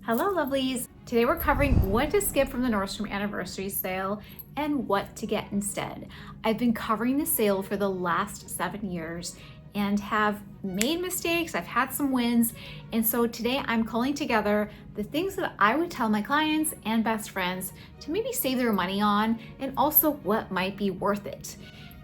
Hello lovelies! Today we're covering what to skip from the Nordstrom Anniversary Sale and what to get instead. I've been covering the sale for the last 7 years and have made mistakes, I've had some wins, and so today I'm calling together the things that I would tell my clients and best friends to maybe save their money on and also what might be worth it.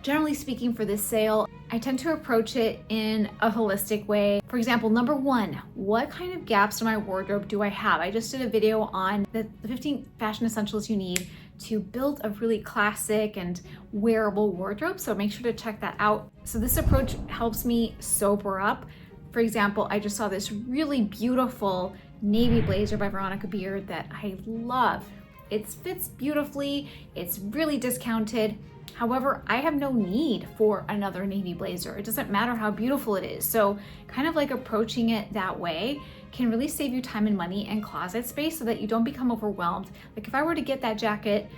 Generally speaking, for this sale, I tend to approach it in a holistic way. For example, number one, what kind of gaps in my wardrobe do I have? I just did a video on the 15 fashion essentials you need to build a really classic and wearable wardrobe, so make sure to check that out. So this approach helps me sober up. For example, I just saw this really beautiful navy blazer by Veronica Beard that I love. It fits beautifully, it's really discounted. However, I have no need for another navy blazer. It doesn't matter how beautiful it is. So kind of like approaching it that way can really save you time and money and closet space so that you don't become overwhelmed. Like if I were to get that jacket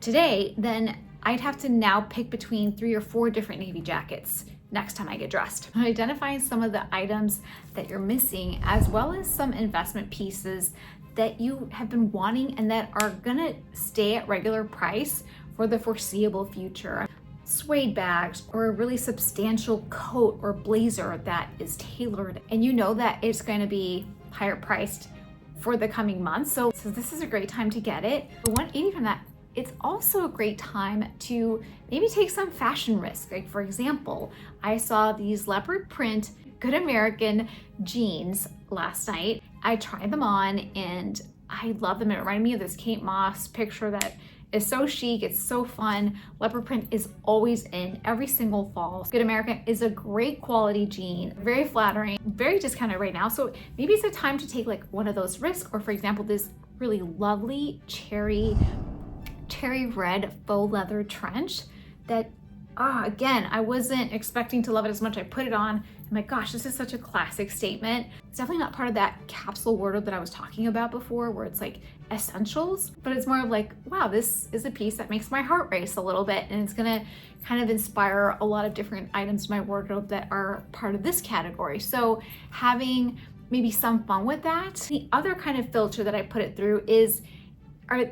today, then I'd have to now pick between 3 or 4 different navy jackets next time I get dressed. Identifying some of the items that you're missing, as well as some investment pieces that you have been wanting and that are gonna stay at regular price for the foreseeable future. Suede bags or a really substantial coat or blazer that is tailored and you know that it's going to be higher priced for the coming months. So this is a great time to get it. But 180 from that, it's also a great time to maybe take some fashion risk. Like for example, I saw these leopard print Good American jeans last night. I tried them on and I love them. It reminded me of this Kate Moss picture that is so chic, it's so fun. Leopard print is always in every single fall. Good American is a great quality jean, very flattering, very discounted right now. So maybe it's a time to take like one of those risks, or for example, this really lovely cherry red faux leather trench that, again, I wasn't expecting to love it as much. I put it on, I'm like, gosh, this is such a classic statement. It's definitely not part of that capsule wardrobe that I was talking about before, where it's like essentials, but it's more of like, wow, this is a piece that makes my heart race a little bit, and it's gonna kind of inspire a lot of different items in my wardrobe that are part of this category. So having maybe some fun with that. The other kind of filter that I put it through is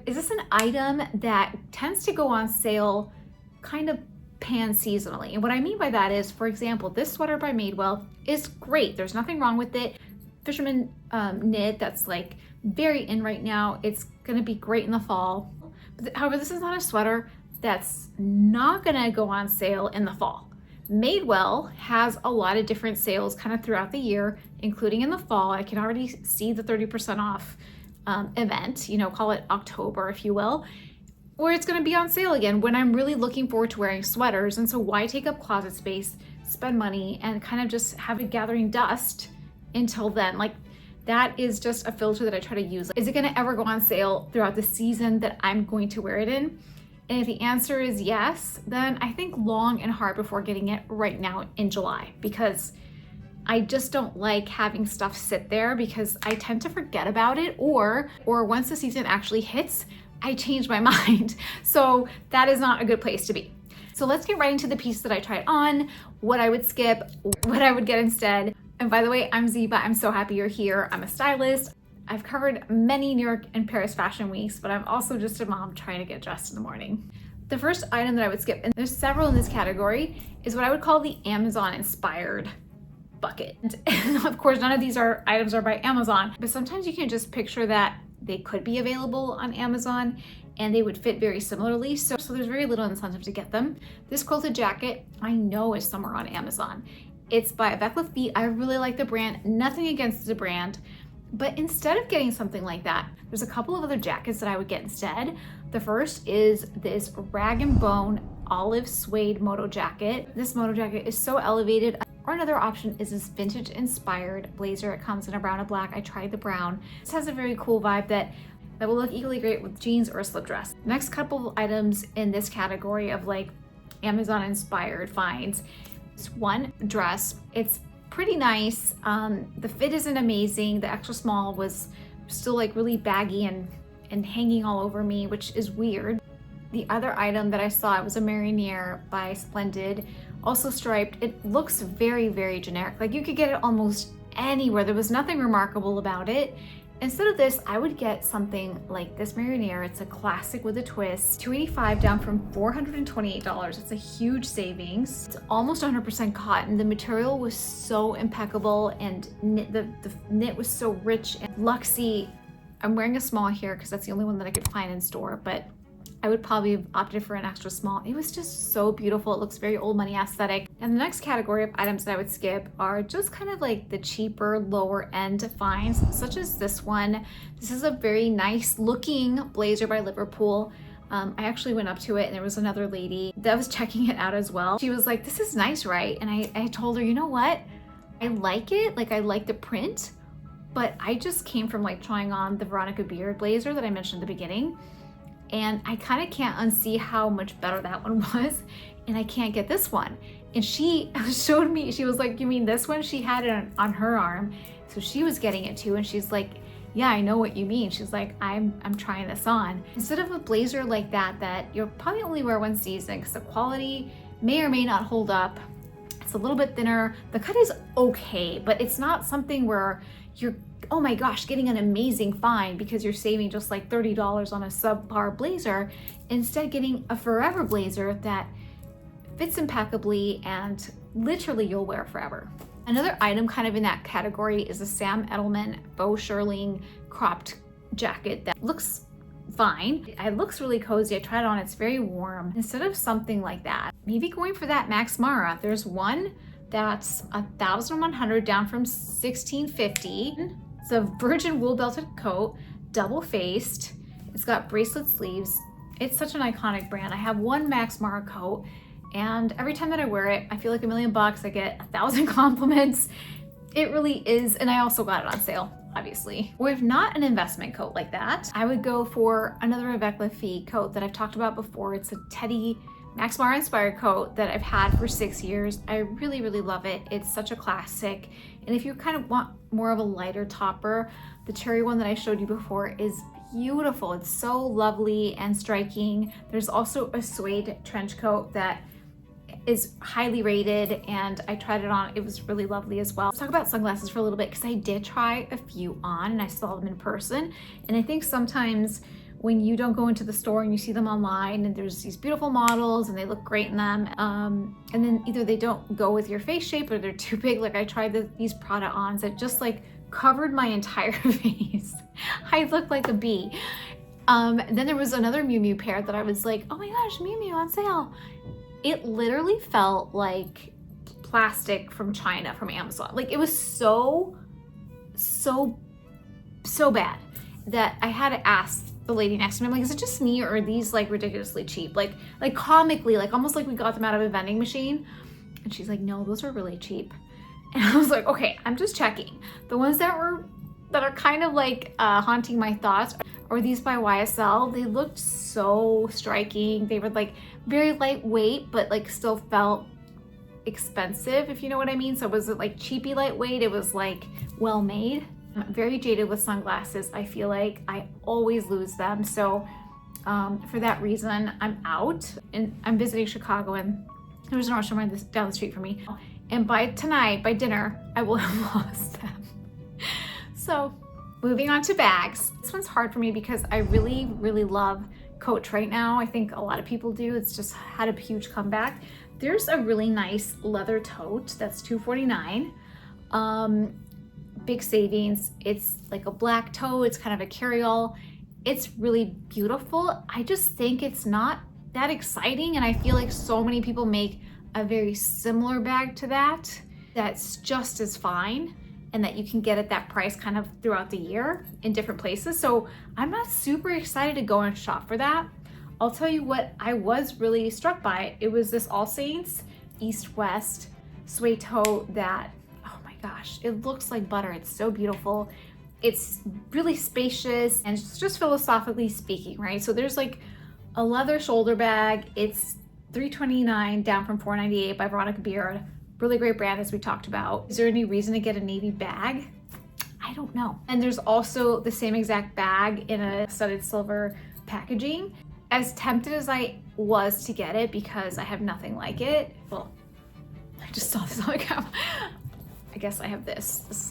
this an item that tends to go on sale kind of pan-seasonally? And what I mean by that is, for example, this sweater by Madewell is great. There's nothing wrong with it. Fisherman knit that's like very in right now. It's gonna be great in the fall. However, this is not a sweater that's not gonna go on sale in the fall. Madewell has a lot of different sales kind of throughout the year, including in the fall. I can already see the 30% off event, call it October, if you will, where it's going to be on sale again when I'm really looking forward to wearing sweaters. And so why take up closet space, spend money, and kind of just have it gathering dust until then? Like that is just a filter that I try to use. Is it going to ever go on sale throughout the season that I'm going to wear it in? And if the answer is yes, then I think long and hard before getting it right now in July, because I just don't like having stuff sit there because I tend to forget about it, or once the season actually hits, I change my mind. So that is not a good place to be. So let's get right into the piece that I tried on, what I would skip, what I would get instead. And by the way, I'm Ziba. I'm so happy you're here. I'm a stylist. I've covered many New York and Paris fashion weeks, but I'm also just a mom trying to get dressed in the morning. The first item that I would skip, and there's several in this category, is what I would call the Amazon inspired bucket. And of course, none of these items are by Amazon, but sometimes you can just picture that they could be available on Amazon and they would fit very similarly. So there's very little incentive to get them. This quilted jacket, I know is somewhere on Amazon. It's by Avec. I really like the brand, nothing against the brand, but instead of getting something like that, there's a couple of other jackets that I would get instead. The first is this rag and bone olive suede moto jacket. This moto jacket is so elevated. Or another option is this vintage inspired blazer. It comes in a brown and black. I tried the brown. This has a very cool vibe that will look equally great with jeans or a slip dress. Next couple of items in this category of like Amazon inspired finds. It's one dress. It's pretty nice. The fit isn't amazing. The extra small was still like really baggy and hanging all over me, which is weird. The other item that I saw was a Mariniere by Splendid, also striped. It looks very, very generic. Like you could get it almost anywhere. There was nothing remarkable about it. Instead of this, I would get something like this Marionnaire. It's a classic with a twist. $285 down from $428. It's a huge savings. It's almost 100% cotton. The material was so impeccable, and the knit was so rich and luxy. I'm wearing a small here because that's the only one that I could find in store, but I would probably have opted for an extra small. It was just so beautiful. It looks very old money aesthetic. And the next category of items that I would skip are just kind of like the cheaper, lower end finds, such as this one. This is a very nice looking blazer by Liverpool. I actually went up to it and there was another lady that was checking it out as well. She was like, "This is nice, right?" And I told her, you know what? I like it. Like, I like the print, but I just came from like trying on the Veronica Beard blazer that I mentioned at the beginning. And I kind of can't unsee how much better that one was, and I can't get this one. And she showed me, she was like, "You mean this one?" She had it on her arm, so she was getting it too, and she's like, "Yeah, I know what you mean." She's like, I'm trying this on. Instead of a blazer like that you'll probably only wear one season because the quality may or may not hold up. It's a little bit thinner. The cut is okay, but it's not something where you're, oh my gosh, getting an amazing find because you're saving just like $30 on a subpar blazer. Instead, getting a forever blazer that fits impeccably and literally you'll wear forever. Another item kind of in that category is a Sam Edelman Faux shearling cropped jacket that looks fine. It looks really cozy. I tried it on, it's very warm. Instead of something like that, maybe going for that Max Mara. There's one that's $1,100 down from $1,650. It's a virgin wool belted coat, double faced. It's got bracelet sleeves. It's such an iconic brand. I have one Max Mara coat, and every time that I wear it, I feel like $1,000,000. I get 1,000 compliments. It really is, and I also got it on sale, obviously. Or if not an investment coat like that, I would go for another Avec coat that I've talked about before. It's a Teddy Max Mara inspired coat that I've had for 6 years. I really, really love it. It's such a classic. And if you kind of want more of a lighter topper, the cherry one that I showed you before is beautiful. It's so lovely and striking. There's also a suede trench coat that is highly rated, and I tried it on. It was really lovely as well. Let's talk about sunglasses for a little bit because I did try a few on and I saw them in person. And I think sometimes when you don't go into the store and you see them online and there's these beautiful models and they look great in them, and then either they don't go with your face shape or they're too big. Like I tried these Prada ons that just like covered my entire face. I looked like a bee. Then there was another Miu Miu pair that I was like, oh my gosh, Miu Miu on sale. It literally felt like plastic from China, from Amazon. Like it was so bad that I had to ask the lady next to me, I'm like, is it just me or are these like ridiculously cheap? Like comically, like almost like we got them out of a vending machine. And she's like, no, those are really cheap. And I was like, okay, I'm just checking. The ones that are kind of like haunting my thoughts are these by YSL. They looked so striking. They were like very lightweight, but like still felt expensive, if you know what I mean. So it wasn't like cheapy lightweight, it was like well made. I'm very jaded with sunglasses. I feel like I always lose them. So for that reason, I'm out and I'm visiting Chicago, and there's an Nordstrom down the street from me. And by tonight, by dinner, I will have lost them. So moving on to bags. This one's hard for me because I really, really love Coach right now. I think a lot of people do. It's just had a huge comeback. There's a really nice leather tote that's $249. Big savings. It's like a black tote. It's kind of a carry-all. It's really beautiful. I just think it's not that exciting, and I feel like so many people make a very similar bag to that that's just as fine, and that you can get at that price kind of throughout the year in different places. So I'm not super excited to go and shop for that. I'll tell you what I was really struck by. It was this All Saints East-West suede tote that, oh my gosh, it looks like butter. It's so beautiful. It's really spacious, and it's just philosophically speaking, right? So there's like a leather shoulder bag. It's $329 down from $498 by Veronica Beard. Really great brand, as we talked about. Is there any reason to get a navy bag? I don't know. And there's also the same exact bag in a studded silver packaging. As tempted as I was to get it because I have nothing like it, well, I just saw this on the camera. I guess I have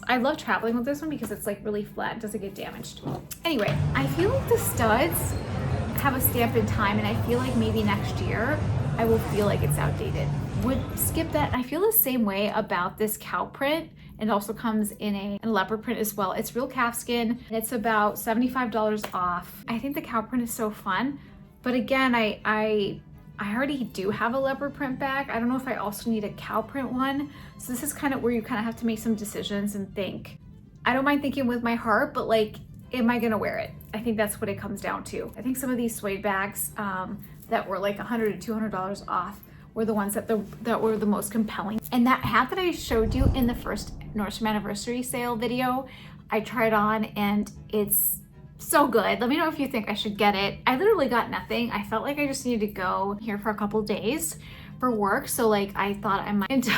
I love traveling with this one because it's like really flat, doesn't get damaged. Anyway, I feel like the studs have a stamp in time, and I feel like maybe next year I will feel like it's outdated. Would skip that. I feel the same way about this cow print. It also comes in a leopard print as well. It's real calfskin. It's about $75 off. I think the cow print is so fun, but again, I already do have a leopard print bag. I don't know if I also need a cow print one. So this is kind of where you kind of have to make some decisions and think. I don't mind thinking with my heart, but like, am I gonna wear it? I think that's what it comes down to. I think some of these suede bags that were like $100 to $200 off were the ones that were the most compelling. And that hat that I showed you in the first Nordstrom Anniversary Sale video, I tried on and it's so good. Let me know if you think I should get it. I literally got nothing. I felt like I just needed to go here for a couple days for work. So like I thought I might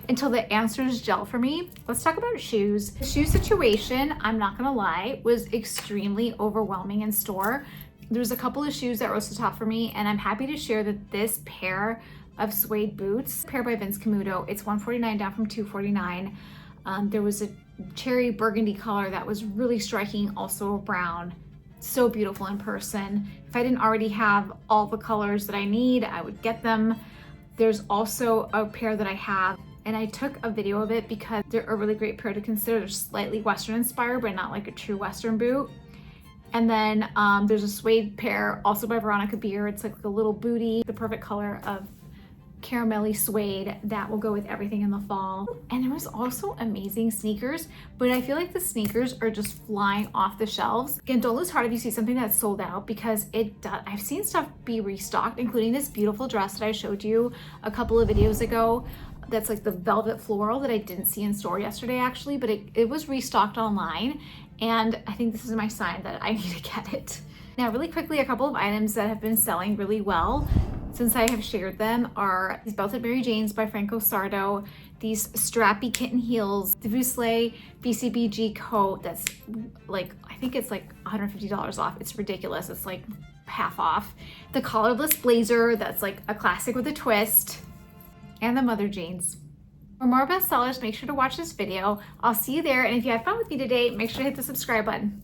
until the answers gel for me. Let's talk about shoes. The shoe situation, I'm not gonna lie, was extremely overwhelming in store. There's a couple of shoes that rose to the top for me, and I'm happy to share that this pair of suede boots, pair by Vince Camuto, it's $149 down from $249. There was a cherry burgundy color that was really striking, also brown. So beautiful in person. If I didn't already have all the colors that I need, I would get them. There's also a pair that I have, and I took a video of it because they're a really great pair to consider. They're slightly Western inspired, but not like a true Western boot. And then there's a suede pair also by Veronica Beer. It's like a little booty, the perfect color of caramelly suede that will go with everything in the fall. And there was also amazing sneakers, but I feel like the sneakers are just flying off the shelves. Again, don't lose heart if you see something that's sold out, because I've seen stuff be restocked, including this beautiful dress that I showed you a couple of videos ago. That's like the velvet floral that I didn't see in store yesterday actually, but it was restocked online. And I think this is my sign that I need to get it. Now, really quickly, a couple of items that have been selling really well since I have shared them are these Belted Mary Janes by Franco Sardo, these strappy kitten heels, the Vusley BCBG coat that's like, I think it's like $150 off. It's ridiculous. It's like half off. The collarless blazer that's like a classic with a twist, and the mother jeans. For more bestsellers, make sure to watch this video. I'll see you there, and if you had fun with me today, make sure to hit the subscribe button.